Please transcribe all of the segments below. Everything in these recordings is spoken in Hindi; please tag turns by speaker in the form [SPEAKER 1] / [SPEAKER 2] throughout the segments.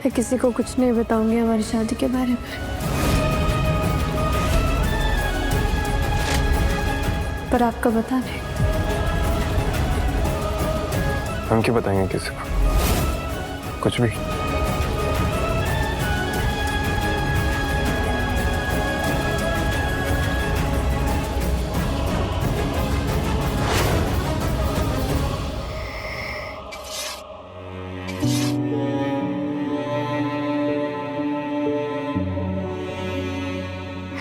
[SPEAKER 1] मैं किसी को कुछ नहीं बताऊंगी हमारी शादी के बारे में, पर आपको बता दें।
[SPEAKER 2] हम क्यों बताएंगे किसी को कुछ भी?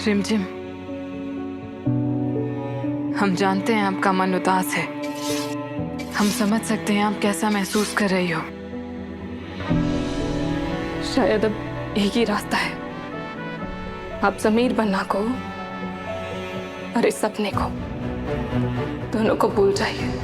[SPEAKER 3] रिमझिम, हम जानते हैं आपका मन उदास है। हम समझ सकते हैं आप कैसा महसूस कर रही हो। शायद अब एक ही रास्ता है, आप समीर बन्ना को और इस सपने को, दोनों को भूल जाइए।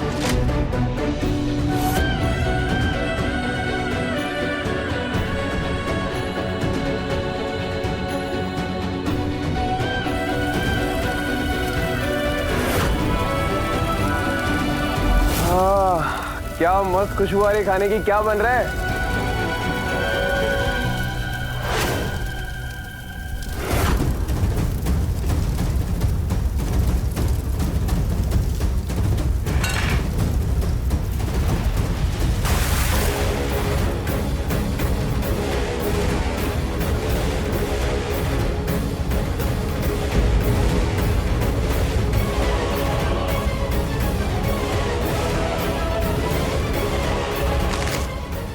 [SPEAKER 2] क्या मस्त खुशबू आ रही खाने की। क्या बन रहा है?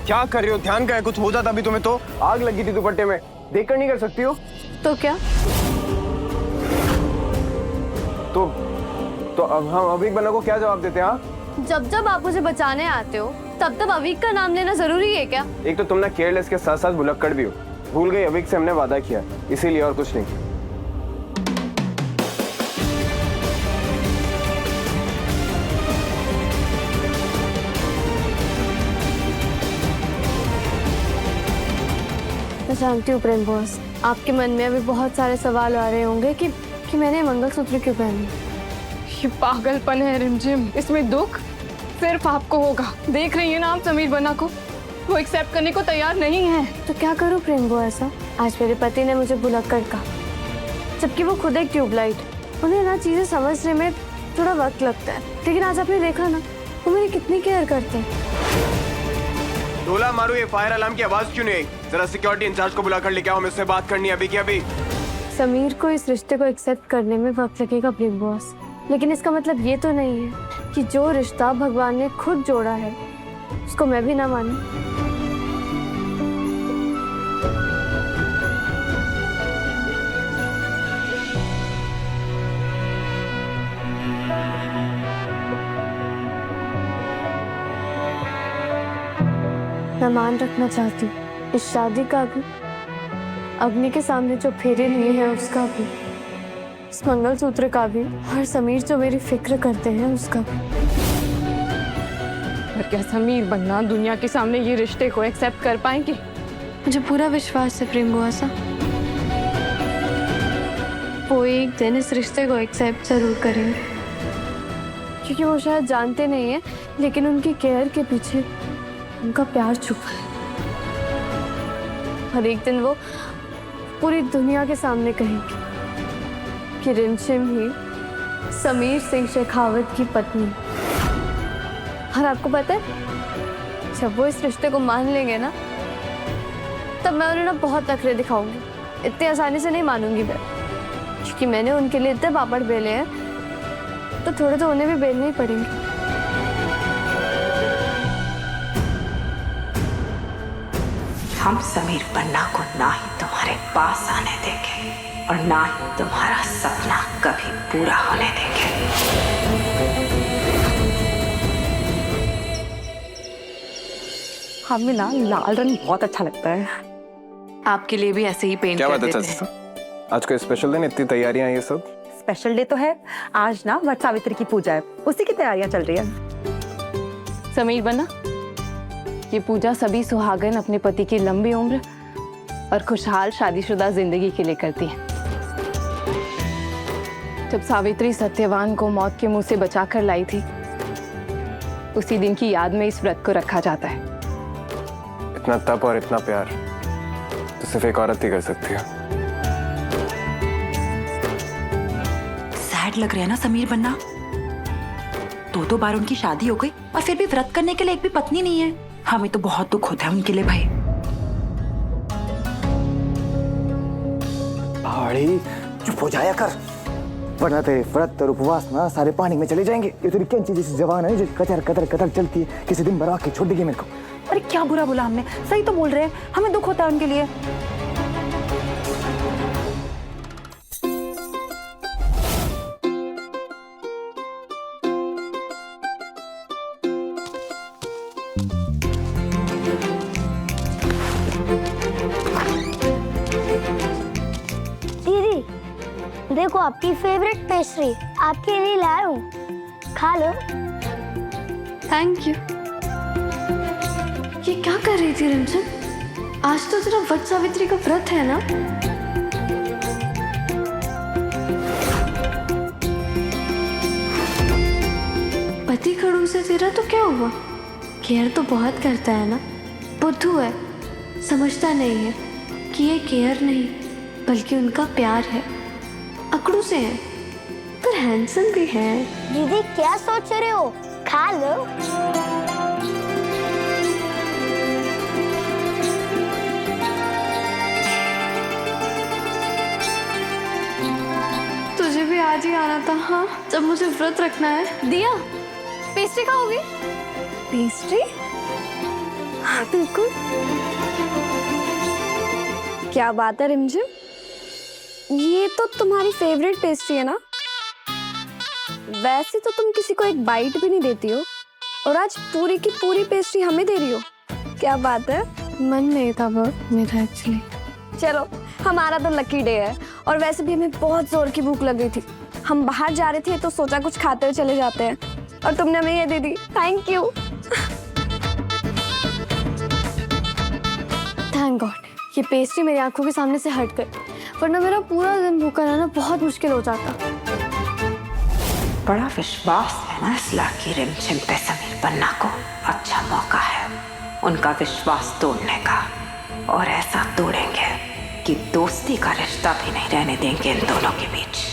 [SPEAKER 2] क्या कर रही हो? ध्यान का है, कुछ हो जाता अभी तुम्हें तो। आग लगी थी दुपट्टे में, देखकर नहीं कर सकती हो?
[SPEAKER 1] तो क्या?
[SPEAKER 2] तो अब हम अवीक बन्ना को क्या जवाब देते हैं? हाँ,
[SPEAKER 1] जब जब आप मुझे बचाने आते हो तब तब अवीक का नाम लेना जरूरी है क्या?
[SPEAKER 2] एक तो तुम ना केयरलेस के साथ साथ भुलक्कड़ भी हो। भूल गई अवीक से हमने वादा किया, इसीलिए, और कुछ नहीं।
[SPEAKER 1] मैं जानती हूँ प्रेम बॉस, आपके मन में अभी बहुत सारे सवाल आ रहे होंगे कि मैंने मंगलसूत्र क्यों पहनी।
[SPEAKER 3] ये पागलपन है रिमझिम, इसमें दुख सिर्फ आपको होगा। देख रही है ना आप समीर बन्ना को, वो एक्सेप्ट करने को तैयार नहीं है।
[SPEAKER 1] तो क्या करूँ प्रेम बॉस? ऐसा आज मेरे पति ने मुझे भुलक्कड़ कहा, जबकि वो खुद एक ट्यूबलाइट। उन्हें ना चीजें समझने में थोड़ा वक्त लगता है, लेकिन आज आपने देखा ना वो मेरी कितनी केयर करते हैं।
[SPEAKER 2] डोला मारू, ये फायर अलार्म की आवाज क्यों नहीं आई? जरा सिक्योरिटी इंचार्ज को बुलाकर लेके आओ, मुझसे बात करनी है अभी की अभी।
[SPEAKER 1] समीर को इस रिश्ते को एक्सेप्ट करने में वक्त लगेगा प्रेम बॉस, लेकिन इसका मतलब ये तो नहीं है कि जो रिश्ता भगवान ने खुद जोड़ा है उसको मैं भी ना मानूं। मैं मान रखना चाहती हूँ इस शादी का भी, अग्नि के सामने जो फेरे लिए हैं उसका भी, इस मंगलसूत्र का भी, और समीर जो मेरी फिक्र करते हैं उसका भी।
[SPEAKER 3] और क्या समीर बन्ना दुनिया के सामने ये रिश्ते को एक्सेप्ट कर पाएंगे?
[SPEAKER 1] मुझे पूरा विश्वास है प्रेम बुआसा, वो एक दिन इस रिश्ते को एक्सेप्ट जरूर करेंगे, क्योंकि वो शायद जानते नहीं है लेकिन उनकी केयर के पीछे उनका प्यार छुपा है। और एक दिन वो पूरी दुनिया के सामने कहेंगे कि रिमझिम ही समीर सिंह शेखावत की पत्नी। और आपको पता है, जब वो इस रिश्ते को मान लेंगे ना, तब मैं उन्हें ना बहुत नखरे दिखाऊंगी। इतनी आसानी से नहीं मानूंगी मैं, क्योंकि मैंने उनके लिए इतने पापड़ बेले हैं, तो थोड़े तो उन्हें भी बेलने ही पड़ेंगे।
[SPEAKER 4] हम समीर बन्ना को ना ही तुम्हारे पास आने देंगे और ना ही तुम्हारा सपना कभी पूरा होने देंगे।
[SPEAKER 5] हमें ना लाल रंग बहुत अच्छा लगता है।
[SPEAKER 3] आपके लिए भी ऐसे ही पेंट
[SPEAKER 2] क्या
[SPEAKER 3] कर
[SPEAKER 2] बात है
[SPEAKER 3] देते हैं।
[SPEAKER 2] चाचा? आज कोई स्पेशल दिन, इतनी तैयारियां ये सब?
[SPEAKER 5] स्पेशल डे तो है आज ना, वट सावित्री की पूजा है, उसी की तैयारियां चल रही है।
[SPEAKER 3] समीर बन्ना, ये पूजा सभी सुहागन अपने पति की लंबी उम्र और खुशहाल शादीशुदा जिंदगी के लिए करती हैं। जब सावित्री सत्यवान को मौत के मुंह से बचाकर लाई थी, उसी दिन की याद में इस व्रत को रखा जाता है।
[SPEAKER 2] इतना तप और इतना प्यार सिर्फ एक औरत ही कर सकती है।
[SPEAKER 4] सैड लग रहा है ना समीर बनना। दो बार उनकी शादी हो गई और फिर भी व्रत करने के लिए एक भी पत्नी नहीं है। हमें तो बहुत दुख होता है उनके लिए भाई।
[SPEAKER 6] पहाड़ी चुप हो जाया कर, वरना तेरे व्रत और उपवास ना सारे पानी में चले जाएंगे। ये तेरी कैंची जैसी जबान है जो कतर कतर कतर चलती है, किसी दिन बर्बाद के छोड़ देगी मेरे को।
[SPEAKER 5] अरे क्या बुरा बोला हमने, सही तो बोल रहे हैं, हमें दुख होता है उनके लिए।
[SPEAKER 7] दीदी देखो आपकी फेवरेट पेस्ट्री आपके लिए लाया हूँ, खा लो।
[SPEAKER 1] Thank you. ये क्या कर रही थी रिमझिम? आज तो तेरा वट सावित्री का व्रत है ना? पति खड़ूस है तेरा तो क्या हुआ? केयर तो बहुत करता है ना? बुद्धू है, समझता नहीं है कि ये केयर नहीं बल्कि उनका प्यार है। अकड़ू से है पर हैंडसम भी है।
[SPEAKER 7] दीदी क्या सोच रहे हो, खा लो।
[SPEAKER 1] तुझे भी आज ही आना था। हाँ, जब मुझे व्रत रखना है। दिया, पेस्ट्री खाओगी? पेस्ट्री? हाँ बिल्कुल। क्या बात है रिमझिम, ये तो तुम्हारी फेवरेट पेस्ट्री है ना? वैसे तो तुम किसी को एक बाइट भी नहीं देती हो और आज पूरी की पूरी पेस्ट्री हमें दे रही हो। क्या बात है? मन नहीं था वो मेरा एक्चुअली। चलो, हमारा तो लकी डे है और वैसे भी हमें बहुत जोर की भूख लग गई थी। हम बाहर जा रहे थे तो सोचा कुछ खाते हुए चले जाते हैं और तुमने हमें ये दे दी। Thank you. थैंक गॉड ये पेस्ट्री मेरी आंखों के सामने से हट गई, वरना मेरा पूरा दिन भूखा रहना बहुत मुश्किल हो जाता।
[SPEAKER 4] बड़ा विश्वास है ना इस लाकी रिमझिम पे समीर बन्ना को। अच्छा मौका है उनका विश्वास तोड़ने का, और ऐसा तोड़ेंगे कि दोस्ती का रिश्ता भी नहीं रहने देंगे इन दोनों के बीच।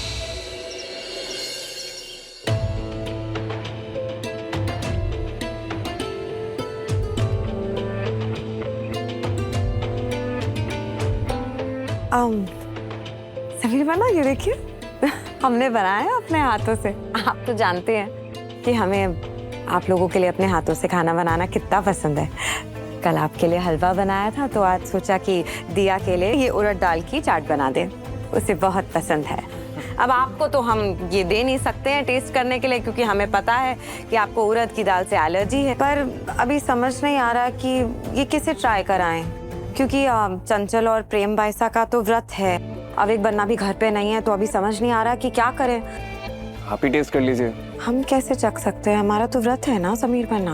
[SPEAKER 5] समीर बना, ये देखिए हमने बनाया है अपने हाथों से। आप तो जानते हैं कि हमें आप लोगों के लिए अपने हाथों से खाना बनाना कितना पसंद है। कल आपके लिए हलवा बनाया था तो आज सोचा कि दिया के लिए ये उड़द दाल की चाट बना दें, उसे बहुत पसंद है। अब आपको तो हम ये दे नहीं सकते हैं टेस्ट करने के लिए, क्योंकि हमें पता है कि आपको उड़द की दाल से एलर्जी है। पर अभी समझ नहीं आ रहा कि ये किसे ट्राई कराएं, क्योंकि चंचल और प्रेम बाइसा का तो व्रत है। अब एक बन्ना भी घर पे नहीं है तो अभी समझ नहीं आ रहा कि क्या करें।
[SPEAKER 2] आप ही टेस्ट कर लीजिए।
[SPEAKER 5] हम कैसे चख सकते हैं, हमारा तो व्रत है ना समीर बन्ना।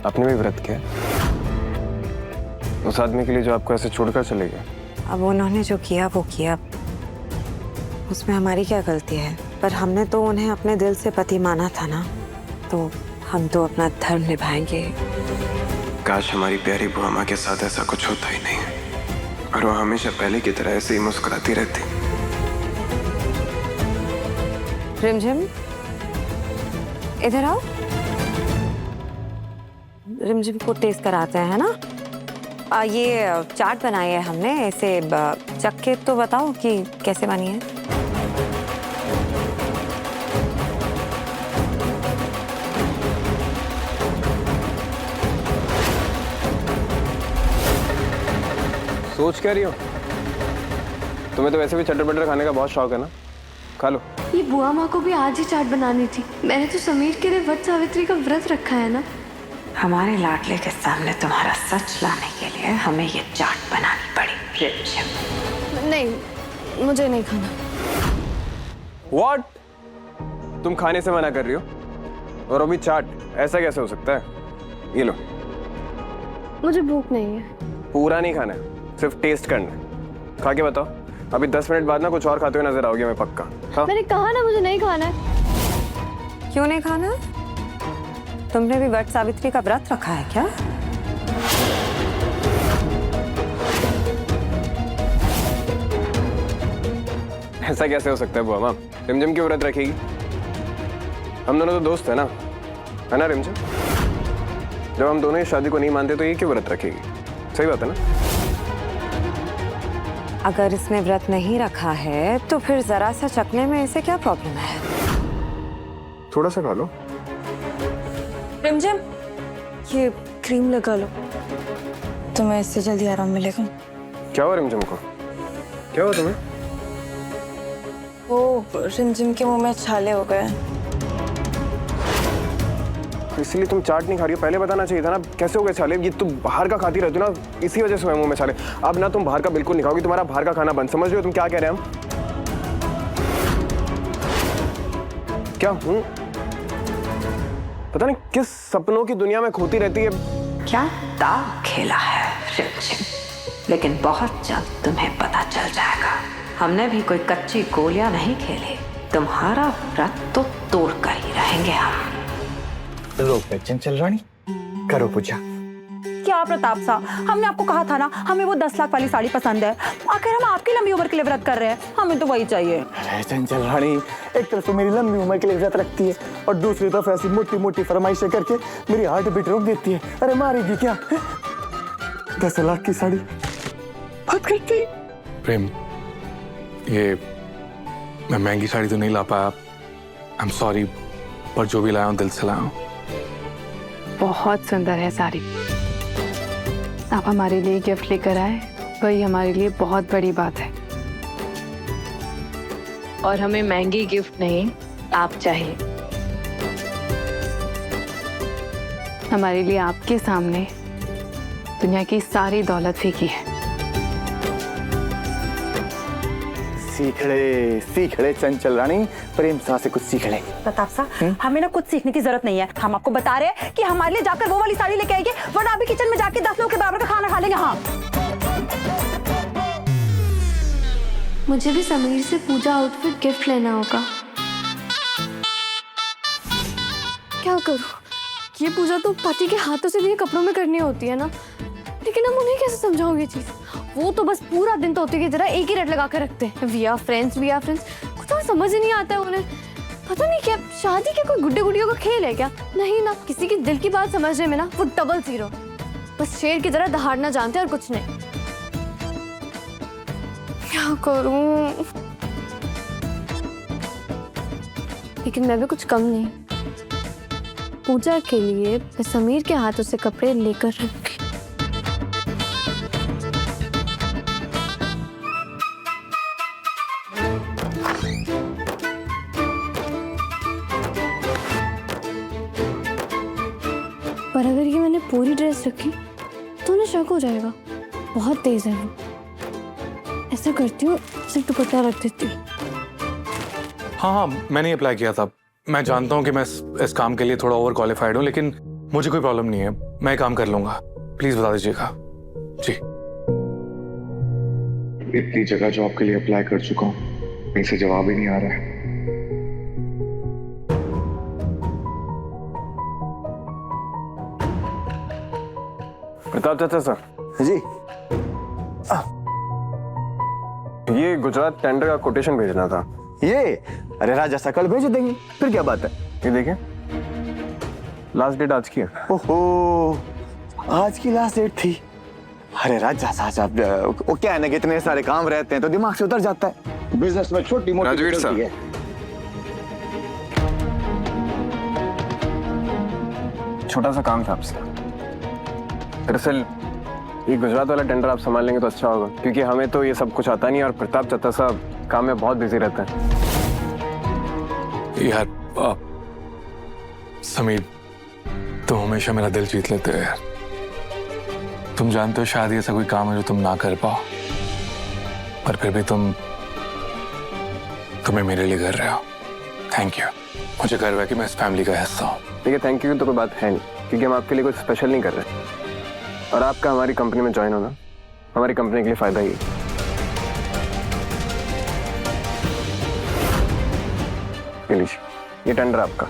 [SPEAKER 2] आपने भी व्रत किया? उस आदमी के लिए जो आपको ऐसे छोड़कर चले गया।
[SPEAKER 5] अब उन्होंने जो किया वो किया, उसमें हमारी क्या गलती है। पर हमने तो उन्हें अपने दिल से पति माना था ना, तो हम तो अपना धर्म निभाएंगे।
[SPEAKER 2] काश हमारी प्यारी बुआ माँ के साथ ऐसा कुछ होता ही नहीं है और वो हमेशा पहले की तरह ऐसे ही मुस्कुराती रहती।
[SPEAKER 5] रिमझिम इधर आओ, रिमझिम को टेस्ट कराते हैं ना। ये चाट बनाई है हमने, इसे चख के तो बताओ कि कैसे बनी है।
[SPEAKER 2] सोच क्या रही हो? तुम्हें तो वैसे भी चटर पटर खाने का बहुत शौक है ना, खा लो।
[SPEAKER 1] ये बुआ माँ को भी आज ही चाट बनानी थी। मैंने तो समीर के लिए वट सावित्री का व्रत रखा है ना।
[SPEAKER 4] हमारे लाडले के सामने तुम्हारा सच लाने के लिए हमें ये चाट बनानी पड़ी रिमझिम।
[SPEAKER 1] नहीं, मुझे नहीं खाना।
[SPEAKER 2] What? तुम खाने से मना कर रही हो और अभी चाट? ऐसा कैसे हो सकता है? ये लो।
[SPEAKER 1] मुझे भूख नहीं है।
[SPEAKER 2] पूरा नहीं खाना है, सिर्फ टेस्ट करना है। खा के बताओ। अभी 10 मिनट बाद ना कुछ और खाते हुए नजर आओगे, मैं पक्का। हाँ?
[SPEAKER 1] मैंने कहा ना मुझे नहीं खाना है।
[SPEAKER 5] क्यों नहीं खाना? तुमने भी वट सावित्री का व्रत रखा है क्या?
[SPEAKER 2] ऐसा कैसे हो सकता है बुआ माँ? रिमझिम क्यों व्रत रखेगी? हम दोनों तो दोस्त है ना रिमझिम? जब हम दोनों इस शादी को नहीं मानते तो ये क्यों व्रत रखेगी? सही बात है ना?
[SPEAKER 5] अगर इसने व्रत नहीं रखा है तो फिर जरा सा चखने में इसे क्या प्रॉब्लम है?
[SPEAKER 2] थोड़ा सा खा लो।
[SPEAKER 8] रिमझिम, ये क्रीम लगा लो, तुम्हें इससे जल्दी आराम मिलेगा।
[SPEAKER 2] क्या हुआ रिमझिम को? क्या हुआ तुम्हें?
[SPEAKER 8] वो रिमझिम के मुंह में छाले हो गए।
[SPEAKER 2] इसलिए तुम चाट नहीं खा रही हो? पहले बताना चाहिए था ना। कैसे हो गए छाले? ये तुम बाहर का खाती रहती हो ना, इसी वजह से हुए मुंह में छाले। अब ना तुम बाहर का बिल्कुल नहीं खाओगी, तुम्हारा बाहर का खाना बंद। समझ रहे हो तुम क्या कह रहे हैं हम? क्या हूँ? पता नहीं किस सपनों की दुनिया में खोती रहती है।
[SPEAKER 4] क्या दाव खेला है रिमझिम, लेकिन बहुत जल्द तुम्हें पता चल जाएगा। हमने भी कोई कच्ची गोलियां नहीं खेली, तुम्हारा व्रत तो तोड़ कर ही रहेंगे हम।
[SPEAKER 6] लो चंचल रानी, करो पूजा।
[SPEAKER 9] क्या प्रताप साहब, हमने आपको कहा था ना हमें वो 10 लाख वाली साड़ी पसंद है। आखिर हम आपकी लंबी उम्र के लिए व्रत कर रहे हैं, हमें तो वही चाहिए।
[SPEAKER 6] अरे चंचल रानी, एक तरफ तो मेरी लंबी उम्र के लिए व्रत रखती है और दूसरी तरफ ऐसी मोटी मोटी फरमाइशें करके मेरी हार्ट बीट रोक देती है। अरे मारेगी क्या? 10 लाख की साड़ी बात करती।
[SPEAKER 10] प्रेम, ये मैं महंगी साड़ी तो नहीं ला पाया, आई एम सॉरी, पर जो भी लाया हूँ दिल से लाया हूँ।
[SPEAKER 3] बहुत सुंदर है साड़ी। आप हमारे लिए गिफ्ट लेकर आए, वही हमारे लिए बहुत बड़ी बात है। और हमें महंगी गिफ्ट नहीं, आप चाहिए। हमारे लिए आपके सामने दुनिया की सारी दौलत फेंकी है।
[SPEAKER 6] सीख ले चंचल रानी, प्रेम सा से कुछ सीख ले।
[SPEAKER 9] प्रताप साहब, हमें ना कुछ सीखने की जरूरत नहीं है। हम आपको बता रहे हैं कि हमारे लिए जाकर वो वाली साड़ी लेके आएंगे, वरना अभी किचन में जाके 10 लोगों के बराबर का खाना खा लेंगे। हाँ,
[SPEAKER 1] मुझे भी समीर से पूजा आउटफिट गिफ्ट लेना होगा। क्या करूं? ये पूजा तो पति के हाथों से दिए कपड़ों में करनी होती है ना, लेकिन हम उन्हें कैसे समझाऊं ये चीज? वो तो बस पूरा दिन तोते की तरह एक ही रट लगा कर रखते हैं, वी आर फ्रेंड्स। कुछ और समझ ही नहीं आता है उन्हें। पता नहीं क्या शादी के कोई गुड्डे गुड़ियों का खेल है क्या? नहीं ना, किसी की दिल की बात समझने में ना वो डबल जीरो। बस शेर की तरह दहाड़ना जानते हैं और कुछ नहीं। क्या करूं? लेकिन मैं भी कुछ कम नहीं। पूजा के लिए मैं समीर के हाथों से कपड़े लेकर रखी। पर अगर ये मैंने पूरी ड्रेस रखी तो उन्हें शक हो जाएगा। बहुत तेज है वो। ऐसा करती हूँ, सिर्फ दुपट्टा रख देती हूँ।
[SPEAKER 10] हाँ, मैंने अप्लाई किया था। मैं जानता हूँ कि मैं इस काम के लिए थोड़ा ओवर क्वालिफाइड हूँ, लेकिन मुझे कोई प्रॉब्लम नहीं है, मैं काम कर लूंगा। प्लीज बता दीजिएगा। जी।
[SPEAKER 11] इतनी जगह जॉब के लिए अप्लाई कर चुका हूँ, कहीं से जवाब ही नहीं आ रहा है।
[SPEAKER 2] प्रताप चाचा सर
[SPEAKER 6] जी,
[SPEAKER 2] ये गुजरात टेंडर का कोटेशन भेजना था।
[SPEAKER 6] ये अरे राजा सा कल भेज देंगे, फिर क्या बात है?
[SPEAKER 2] ये देखिए, लास्ट डेट आज की है।
[SPEAKER 6] ओहो, आज की लास्ट डेट थी। अरे राजा साहब, वो क्या है ना कि इतने सारे काम रहते हैं तो दिमाग से उतर जाता है। बिजनेस में छोटी मोटी
[SPEAKER 2] राजवीर
[SPEAKER 6] गलती
[SPEAKER 2] साहब,
[SPEAKER 6] है।
[SPEAKER 2] छोटा सा काम था आपसे। दरअसल ये गुजरात वाला टेंडर आप संभाल लेंगे तो अच्छा होगा, क्योंकि हमें तो ये सब कुछ आता नहीं और प्रताप चाचा साहब काम में बहुत बिजी रहते हैं।
[SPEAKER 10] यार समीर, तुम हमेशा मेरा दिल जीत लेते हो यार। तुम जानते हो शायद ऐसा कोई काम है जो तुम ना कर पाओ, पर फिर भी तुम्हें मेरे लिए कर रहे हो। Thank you. मुझे गर्व है कि मैं इस फैमिली का हिस्सा हूँ।
[SPEAKER 2] ठीक है, थैंक यू तो कोई बात है नहीं, क्योंकि हम आपके लिए कुछ स्पेशल नहीं कर रहे। और आपका हमारी कंपनी में ज्वाइन होना हमारी कंपनी के लिए फायदा ही है। ये टेंडर आपका।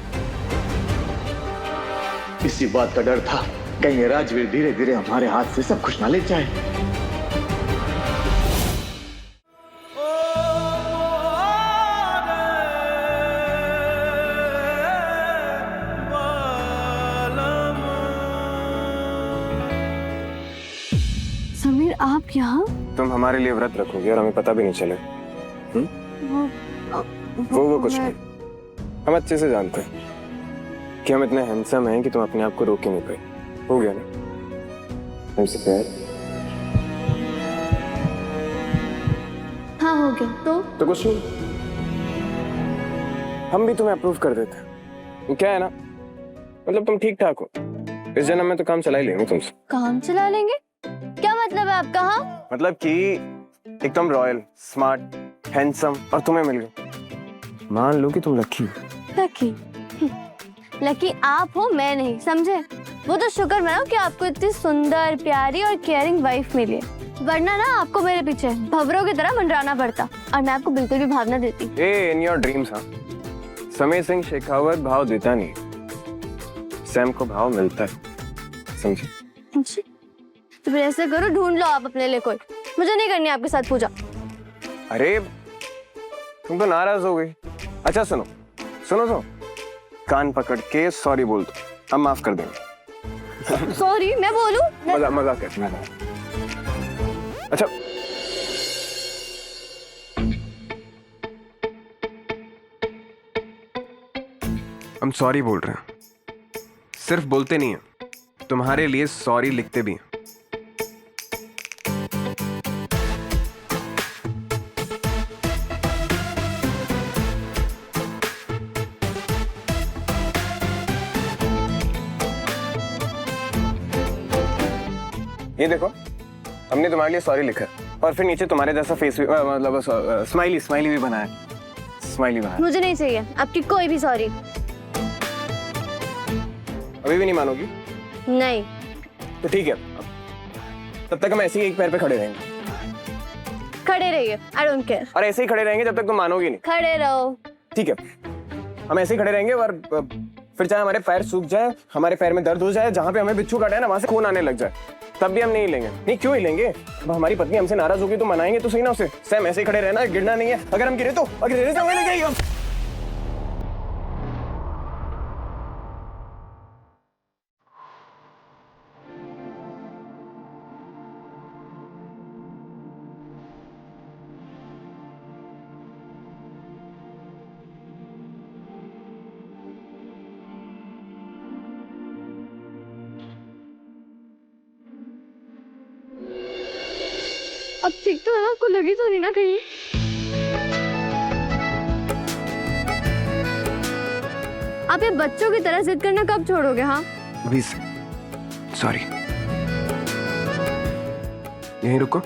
[SPEAKER 6] इसी बात का डर था, कहीं ये राजवीर धीरे धीरे हमारे हाथ से सब कुछ ना ले जाए।
[SPEAKER 1] आप यहाँ?
[SPEAKER 2] तुम हमारे लिए व्रत रखोगे और हमें पता भी नहीं चले। वो कुछ नहीं, हम अच्छे से जानते हैं कि हम इतने हैंडसम हैं कि तुम अपने आप को रोक ही नहीं पाए। हो गया ना हमसे प्यार?
[SPEAKER 1] हाँ हो गया। तो
[SPEAKER 2] कुछ नहीं, हम भी तुम्हें अप्रूव कर देते हैं। वो क्या है ना, मतलब तुम ठीक ठाक हो, इस जन्म में तो काम चला ही लेंगे तुमसे।
[SPEAKER 1] काम चला लेंगे? क्या मतलब है आपका? हाँ
[SPEAKER 2] मतलब कि एकदम रॉयल, स्मार्ट, हैंडसम और तुम्हें मिल गए। मान लो कि तुम लकी हो।
[SPEAKER 1] लकी? लकी आप हो, मैं नहीं, समझे? वो तो शुक्र मनाओ कि आपको इतनी सुंदर, प्यारी और केयरिंग वाइफ मिली है, वरना ना आपको मेरे पीछे भंवरों की तरह मंडराना पड़ता और मैं आपको बिल्कुल भी भाव ना देती।
[SPEAKER 2] In your dreams. हाँ, समीर सिंह शेखावत भाव देता नहीं, सैम को भाव मिलता है, समझे?
[SPEAKER 1] तो फिर ऐसे करो, ढूंढ लो आप अपने लिए कोई, मुझे नहीं करनी आपके साथ पूजा।
[SPEAKER 2] अरे तुम तो नाराज हो गई। अच्छा सुनो सुनो, तो कान पकड़ के सॉरी बोल दो, हम माफ कर देंगे।
[SPEAKER 1] सॉरी मैं बोलूं?
[SPEAKER 2] मजाक कर। अच्छा हम सॉरी बोल रहे हैं, सिर्फ बोलते नहीं हैं, तुम्हारे लिए सॉरी लिखते भी हैं। ये देखो, हमने तुम्हारे लिए सॉरी लिखा है और फिर नीचे तुम्हारे जैसा फेस भी, मतलब स्माइली भी बनाया। स्माइली बनाया।
[SPEAKER 1] मुझे नहीं चाहिए आपकी कोई भी सॉरी।
[SPEAKER 2] अभी भी नहीं मानोगी?
[SPEAKER 1] नहीं।
[SPEAKER 2] तो ठीक है, तब तक हम ऐसे ही एक पैर पे खड़े रहेंगे।
[SPEAKER 1] खड़े रहिए, आई डोंट केयर।
[SPEAKER 2] और ऐसे ही खड़े रहेंगे जब तक तुम मानोगी नहीं।
[SPEAKER 1] खड़े रहो।
[SPEAKER 2] ठीक है, हम ऐसे ही खड़े रहेंगे और फिर चाहे हमारे पैर सूख जाए, हमारे पैर में दर्द हो जाए, जहां पे हमें बिच्छू काटा है ना वहां से खून आने लग जाए, तब भी हम नहीं लेंगे। नहीं क्यों ही लेंगे? अब हमारी पत्नी हमसे नाराज होगी तो मनाएंगे तो सही ना उसे। सैम ऐसे ही खड़े रहना, गिरना नहीं है। अगर हम गिरे तो हमें लगेगी।
[SPEAKER 1] अब ठीक तो है ना? आपको लगी तो नहीं ना कहीं? आप ये बच्चों की तरह जिद करना कब छोड़ोगे? हाँ
[SPEAKER 2] अभी सॉरी, यहीं रुको।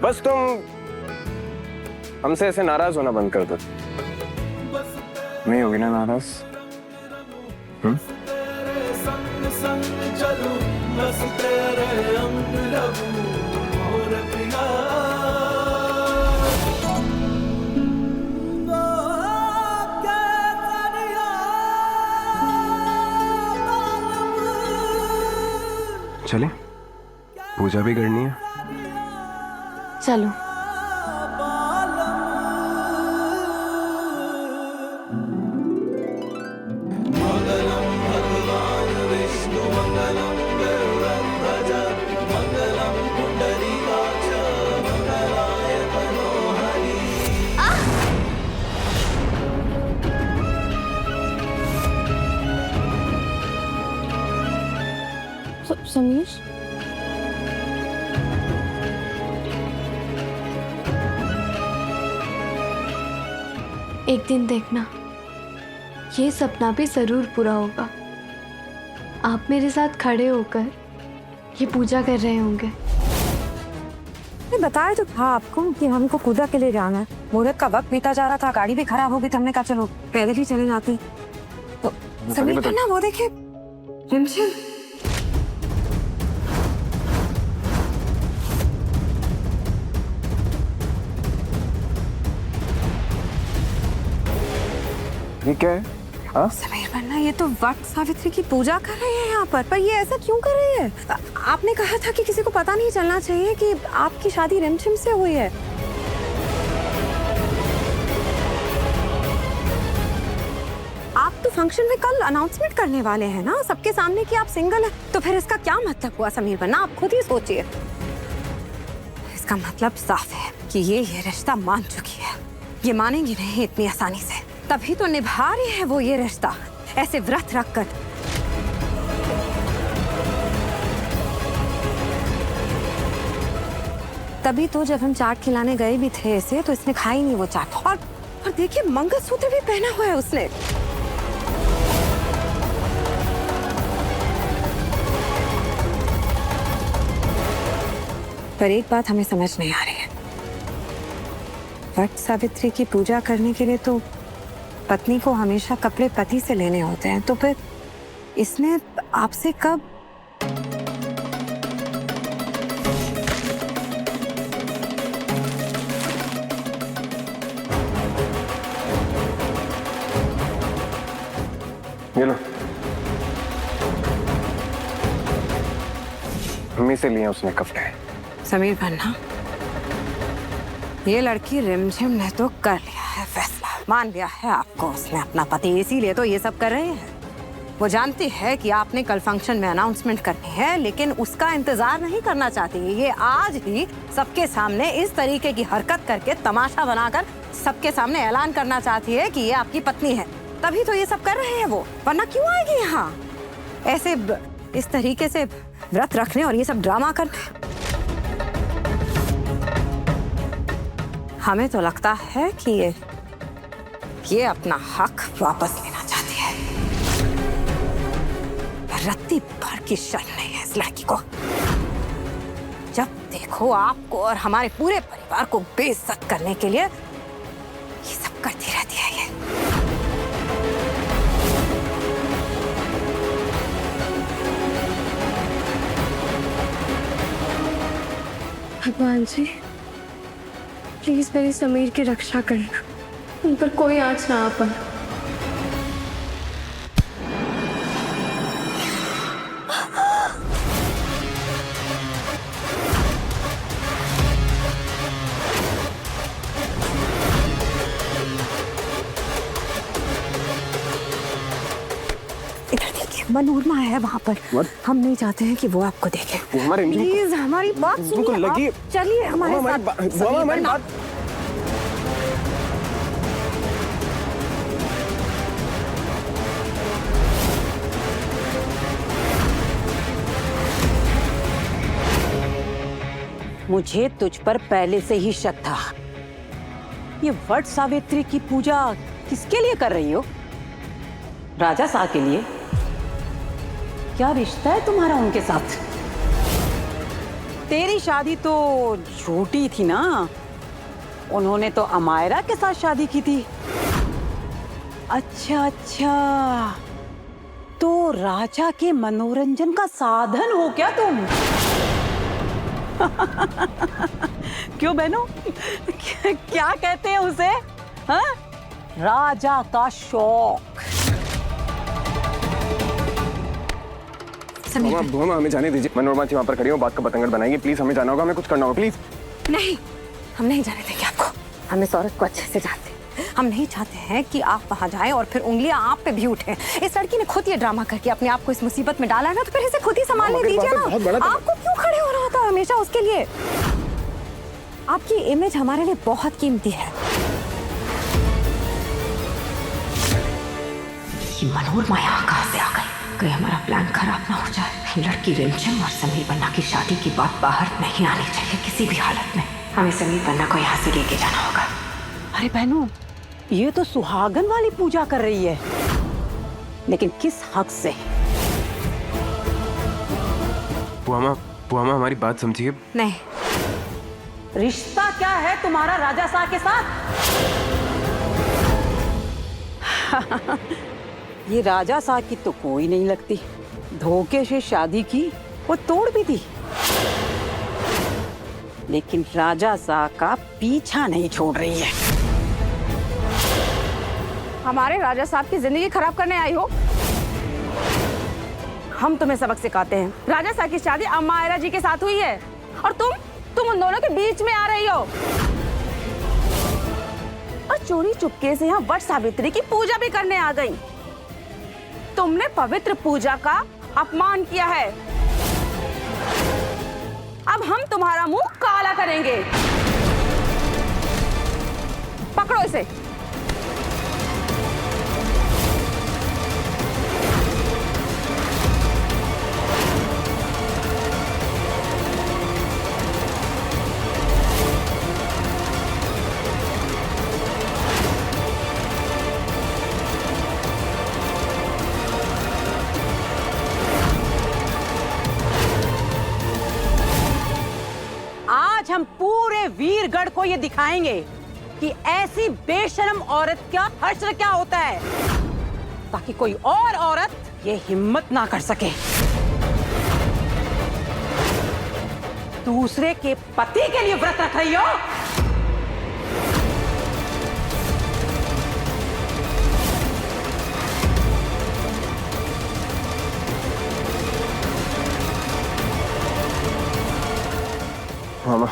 [SPEAKER 2] बस तुम हमसे ऐसे नाराज होना बंद कर दो। नहीं होगी ना नाराज? चले, पूजा भी करनी है।
[SPEAKER 1] चलो। समीर, एक दिन देखना, ये सपना भी जरूर पूरा होगा। आप मेरे साथ खड़े होकर ये पूजा कर रहे होंगे।
[SPEAKER 5] बताया तो था आपको कि हमको पूजा के लिए जाना है। मुहूर्त का वक्त बीता जा रहा था, गाड़ी भी खराब हो गई, तो हमने कहा चलो पैदल ही चले जाते। तो समीर ना वो देखे रिमझिम।
[SPEAKER 2] ये क्या है? हाँ?
[SPEAKER 5] समीर बन्ना, ये तो वट सावित्री की पूजा कर रहे हैं यहाँ पर ये ऐसा क्यों कर रहे हैं? आपने कहा था कि किसी को पता नहीं चलना चाहिए कि आपकी शादी रिमझिम से हुई है। आप तो फंक्शन में कल अनाउंसमेंट करने वाले हैं ना सबके सामने कि आप सिंगल हैं, तो फिर इसका क्या मतलब हुआ समीर बन्ना? आप खुद ही सोचिए। इसका मतलब साफ है कि ये रिश्ता मान चुकी है। ये मानेंगी नहीं इतनी आसानी से, तभी तो निभा रही है वो ये रिश्ता ऐसे व्रत रखकर। तभी तो जब हम चाट खिलाने गए भी थे इसे, तो इसने खाई नहीं वो चाट। और देखिए मंगलसूत्र भी पहना हुआ है उसने। पर एक बात हमें समझ नहीं आ रही है, वट सावित्री की पूजा करने के लिए तो पत्नी को हमेशा कपड़े पति से लेने होते हैं, तो फिर इसने आपसे कब?
[SPEAKER 2] ये लो, मम्मी से लिए उसने कपड़े।
[SPEAKER 5] समीर बन्ना, ये लड़की रिमझिम ने तो कर लिया है फैसला, मान लिया है आपको उसने अपना पति, इसीलिए तो ये सब कर रहे हैं। वो जानती है कि आपने कल फंक्शन में अनाउंसमेंट करनी है, लेकिन उसका इंतजार नहीं करना चाहती। ये आज ही सबके सामने इस तरीके की हरकत करके, तमाशा बनाकर सबके सामने ऐलान करना चाहती है कि ये आपकी पत्नी है, तभी तो ये सब कर रहे हैं वो, वरना क्यों आएगी यहाँ ऐसे इस तरीके से व्रत रखने और ये सब ड्रामा करने। हमें तो लगता है कि ये अपना हक वापस लेना चाहती है। रत्ती भर की शर्म नहीं है इस लड़की को। जब देखो आपको और हमारे पूरे परिवार को बेइज्जत करने के लिए ये सब करती रहती है ये।
[SPEAKER 1] भगवान जी, प्लीज मेरी समीर की रक्षा करना, उन पर कोई आंच ना आ पाए।
[SPEAKER 5] इधर देखिए, मनोरमा है वहाँ पर। हम नहीं चाहते हैं कि वो आपको देखे।
[SPEAKER 2] वो हमारे
[SPEAKER 5] प्लीज हमारी बात सुनिए,
[SPEAKER 2] लगी।
[SPEAKER 5] आप चलिए हमारे साथ।
[SPEAKER 2] हमारी बात।
[SPEAKER 9] मुझे तुझ पर पहले से ही शक था। ये वट सावित्री की पूजा किसके लिए कर रही हो? राजा साह के लिए? क्या रिश्ता है तुम्हारा उनके साथ? तेरी शादी तो झूठी थी ना, उन्होंने तो अमायरा के साथ शादी की थी। अच्छा अच्छा, तो राजा के मनोरंजन का साधन हो क्या तुम? क्यों बहनों, क्या कहते हैं उसे? हाँ? राजा का शौक।
[SPEAKER 2] बुआ, हमें जाने दीजिए। मनोरमा थी वहाँ पर खड़ी हो, बात का पतंगड़ बनाएंगे। प्लीज हमें जाना होगा, हमें कुछ करना होगा, प्लीज।
[SPEAKER 5] नहीं, हम नहीं जाने देंगे आपको। हम इस औरत को अच्छे से जानते हैं। हम नहीं चाहते हैं कि आप वहाँ जाएं और फिर उंगलियां आप पे भी उठें। इस लड़की ने खुद ये ड्रामा करके अपने आप को इस मुसीबत में डाला है ना, तो फिर इसे खुद ही संभालने दीजिए ना। आपको क्यों खड़े हो रहा था हमेशा उसके लिए? आपकी इमेज हमारे लिए बहुत कीमती है।
[SPEAKER 4] मनोरमा यहाँ कहाँ से आ गई? कहीं हमारा प्लान खराब ना हो जाए। लड़की रिमझिम और समीर बन्ना की शादी की बात बाहर नहीं आनी चाहिए किसी भी हालत में। हमें समीर बन्ना को यहाँ से लेके जाना होगा।
[SPEAKER 9] अरे बहनों, ये तो सुहागन वाली पूजा कर रही है, लेकिन किस हक से?
[SPEAKER 2] बुआ, हमारी बात समझिए।
[SPEAKER 5] नहीं।
[SPEAKER 9] रिश्ता क्या है तुम्हारा राजा साह के साथ? ये राजा साह की तो कोई नहीं लगती। धोखे से शादी की, वो तोड़ भी दी, लेकिन राजा साह का पीछा नहीं छोड़ रही है।
[SPEAKER 5] हमारे राजा साहब की जिंदगी खराब करने आई हो? हम तुम्हें सबक सिखाते हैं। राजा साहब की शादी अमायरा जी के साथ हुई है और तुम उन दोनों के बीच में आ रही हो और चोरी चुपके से यहाँ वट सावित्री की पूजा भी करने आ गई।
[SPEAKER 8] तुमने पवित्र पूजा का अपमान किया है। अब हम तुम्हारा मुंह काला करेंगे। पकड़ो इसे।
[SPEAKER 9] आज हम पूरे वीरगढ़ को ये दिखाएंगे कि ऐसी बेशर्म औरत का हश्र क्या होता है, ताकि कोई और औरत ये हिम्मत ना कर सके दूसरे के पति के लिए व्रत रख रही हो।
[SPEAKER 2] मामा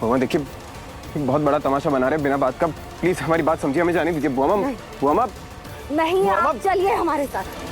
[SPEAKER 2] मामा देखिए, एक बहुत बड़ा तमाशा बना रहे हैं बिना बात का। प्लीज हमारी बात समझिए, हमें जाने दीजिए। बुआ मामा, बुआ मामा
[SPEAKER 8] नहीं, आप चलिए हमारे साथ।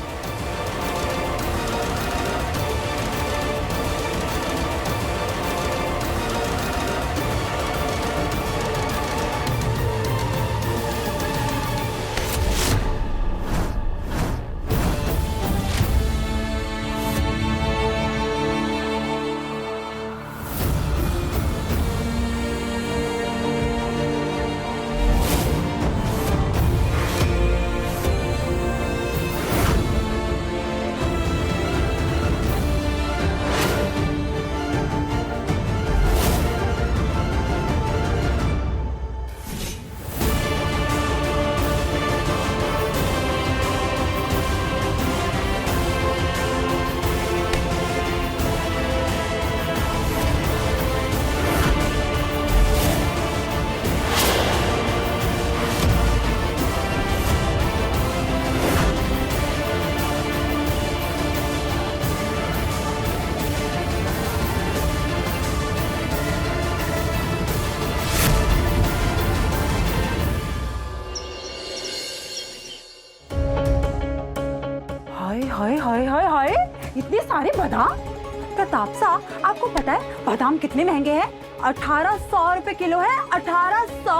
[SPEAKER 8] हाय हाय हाय हाय, इतने सारे बादाम। प्रताप साहब, आपको पता है बादाम कितने महंगे हैं? 1800 रुपए किलो है। 1800।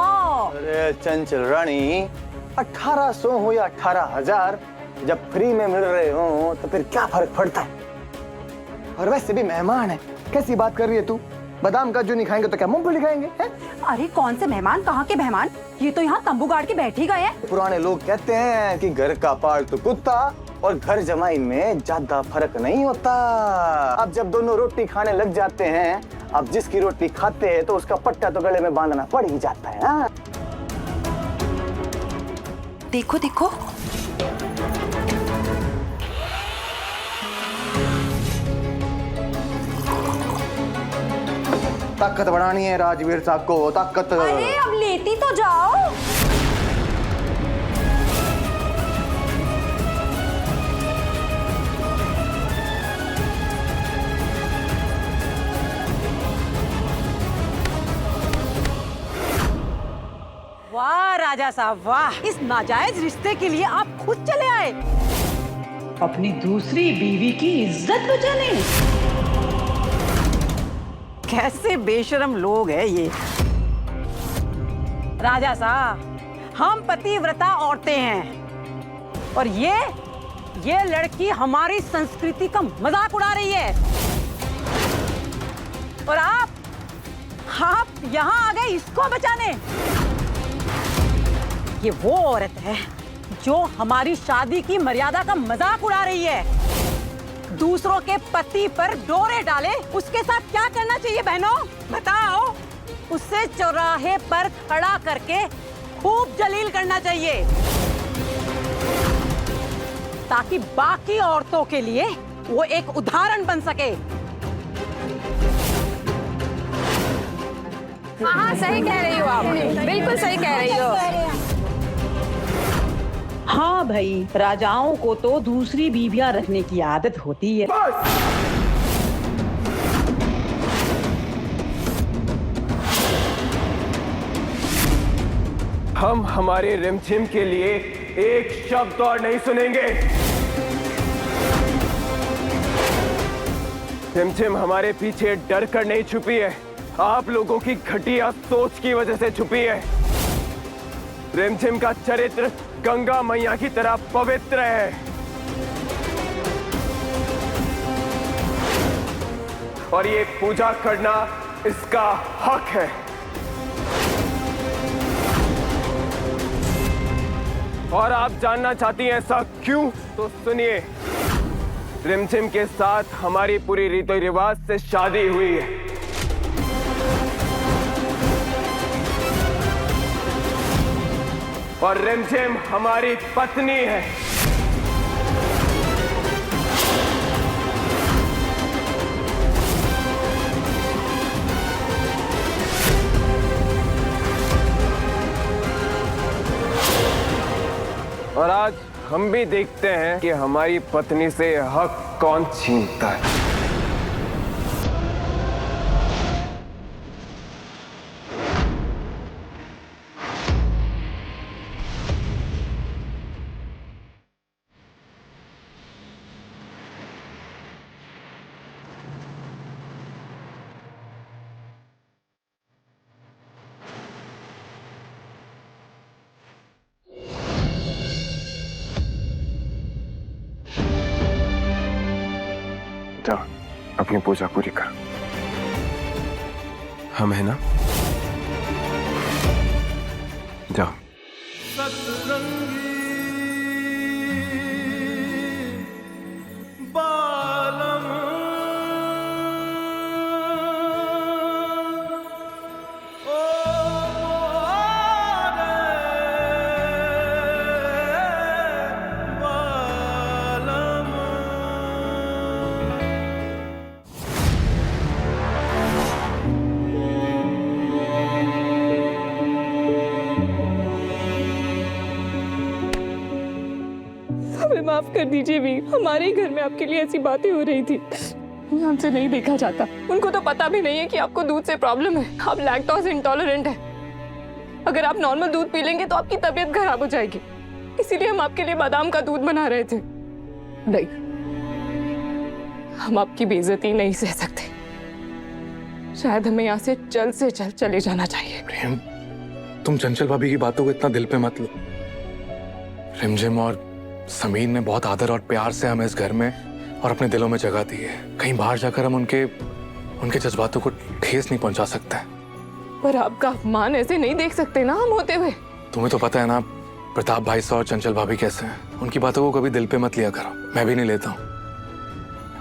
[SPEAKER 6] अरे चंचल रानी, 1800 हो या 18,000, जब फ्री में मिल रहे हो तो फिर क्या फर्क पड़ता है? और वैसे भी मेहमान है, कैसी बात कर रही है तू? बादाम का जो नहीं खाएंगे तो क्या मूंगफली खाएंगे?
[SPEAKER 8] अरे कौन से मेहमान, कहाँ के मेहमान? ये तो यहाँ तंबू गाड़ के बैठ ही गए हैं।
[SPEAKER 6] पुराने लोग कहते हैं कि घर का पालतू कुत्ता और घर जमाई में ज्यादा फर्क नहीं होता। अब जब दोनों रोटी खाने लग जाते हैं, अब जिसकी रोटी खाते हैं तो उसका पट्टा तो गले में बांधना पड़ ही जाता है ना।
[SPEAKER 8] देखो देखो,
[SPEAKER 6] ताकत बढ़ानी है राजवीर साहब को, ताकत।
[SPEAKER 8] अरे अब लेती तो जाओ।
[SPEAKER 9] वाह राजा साहब वाह, इस नाजायज रिश्ते के लिए आप खुद चले आए अपनी दूसरी बीवी की इज्जत बचाने। कैसे बेशरम लोग हैं ये। राजा साहब, हम पतिव्रता औरतें हैं और ये लड़की हमारी संस्कृति का मजाक उड़ा रही है, और आप यहाँ आ गए इसको बचाने। ये वो औरत है जो हमारी शादी की मर्यादा का मजाक उड़ा रही है। दूसरों के पति पर डोरे डाले, उसके साथ क्या करना चाहिए बहनों बताओ? उसे चौराहे पर खड़ा करके खूब जलील करना चाहिए, ताकि बाकी औरतों के लिए वो एक उदाहरण बन सके।
[SPEAKER 8] हाँ सही कह रही हो आप, बिल्कुल सही कह रही हो।
[SPEAKER 9] हाँ भाई, राजाओं को तो दूसरी बीवियां रखने की आदत होती है।
[SPEAKER 2] हम हमारे रिमझिम के लिए एक शब्द और नहीं सुनेंगे। रिमझिम हमारे पीछे डर कर नहीं छुपी है, आप लोगों की घटिया सोच की वजह से छुपी है। रिमझिम का चरित्र गंगा मैया की तरह पवित्र है और ये पूजा करना इसका हक है। और आप जानना चाहती हैं ऐसा क्यों? तो सुनिए, रिमझिम के साथ हमारी पूरी रीति रिवाज से शादी हुई है। और रिमझिम हमारी पत्नी है। और आज हम भी देखते हैं कि हमारी पत्नी से हक कौन छीनता है। जा, अपनी पूजा पूरी कर। हम है ना? जाओ।
[SPEAKER 3] माफ कर दीजिए वीर, हमारे ही घर में आपके लिए ऐसी बातें हो रही थी, हमसे नहीं देखा जाता। उनको तो पता भी नहीं है कि आपको दूध से प्रॉब्लम है, आप लैक्टोज इंटॉलरेंट है। अगर आप नॉर्मल दूध पी लेंगे तो आपकी तबीयत खराब हो जाएगी, इसीलिए हम आपके लिए बादाम का दूध बना रहे थे। नहीं, हम आपकी बेइज्जती नहीं सह सकते, शायद हमें यहाँ से जल्द चले जाना चाहिए।
[SPEAKER 10] प्रेम, तुम चंचल भाभी की बातों को इतना दिल पे मत लो। रिमझिम और समीर ने बहुत आदर और प्यार से हमें इस घर में और अपने दिलों में जगह दी है। कहीं बाहर जाकर हम उनके जज्बातों को ठेस नहीं पहुंचा सकते।
[SPEAKER 3] पर आपका अपमान ऐसे नहीं देख सकते ना हम होते हुए।
[SPEAKER 10] तुम्हें तो पता है ना प्रताप भाई से और चंचल भाभी कैसे हैं। उनकी बातों को कभी दिल पे मत लिया करो, मैं भी नहीं लेता हूँ।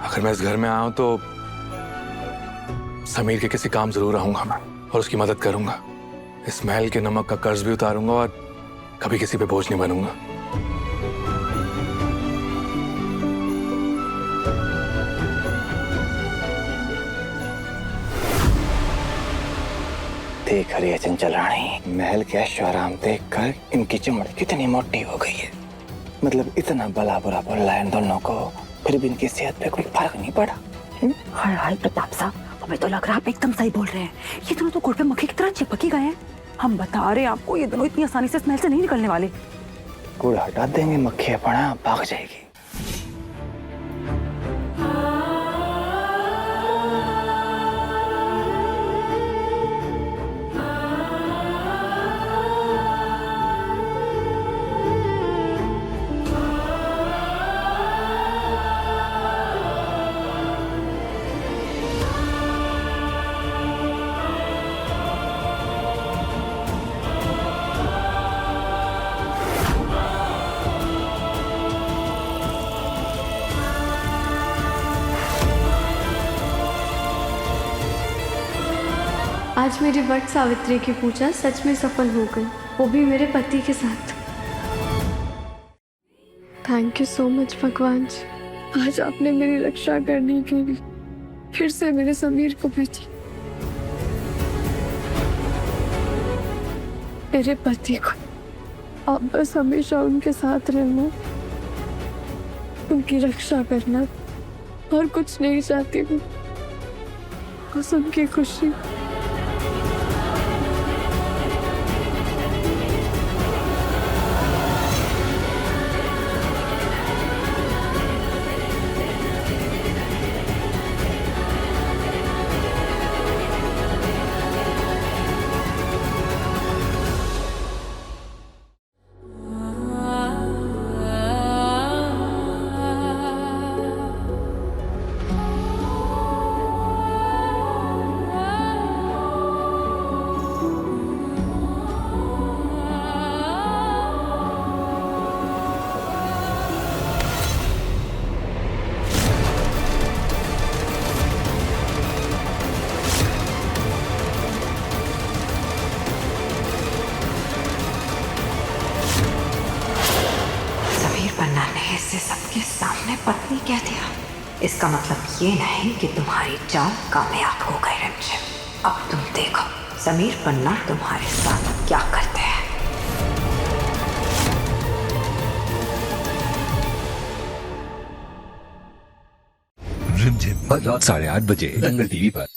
[SPEAKER 10] अगर मैं इस घर में आया हूं तो समीर के किसी काम जरूर आऊंगा मैं और उसकी मदद करूंगा। इस महल के नमक का कर्ज भी उतारूंगा और कभी किसी पे बोझ नहीं बनूंगा।
[SPEAKER 6] देख रही है चंचल रानी, महल के ऐशो आराम देखकर इनकी चमड़ी कितनी मोटी हो गई है। मतलब इतना भला बुरा बोल रहा है इन दोनों को, फिर भी इनकी सेहत पे कोई फर्क नहीं पड़ा।
[SPEAKER 8] हाय हाय प्रताप साहब, हमें तो लग रहा है आप एकदम सही बोल रहे हैं। ये दोनों तो गुड़ पे मक्खी की तरह चिपक ही गए हैं। हम बता रहे हैं आपको, ये दोनों इतनी आसानी से स्मेल से नहीं निकलने वाले।
[SPEAKER 6] गुड़ हटा देंगे, मक्खी अपना भाग जाएगी।
[SPEAKER 1] आज मेरी वट सावित्री की पूजा सच में सफल हो गई, वो भी मेरे पति के साथ। थैंक यू सो मच भगवान जी, आज आपने मेरी रक्षा करने के लिए फिर से मेरे समीर को भेजी। मेरे पति को अब बस हमेशा उनके साथ रहना, उनकी रक्षा करना और कुछ नहीं चाहती हूँ, बस उनकी खुशी।
[SPEAKER 4] मेरे सामने पत्नी कह दिया। इसका मतलब ये नहीं कि तुम्हारी चाल कामयाब हो गई रिमझिम। अब तुम देखो समीर पन्ना तुम्हारे साथ क्या करते हैं।
[SPEAKER 12] रिमझिम 8:30 बजे दंगल टीवी पर।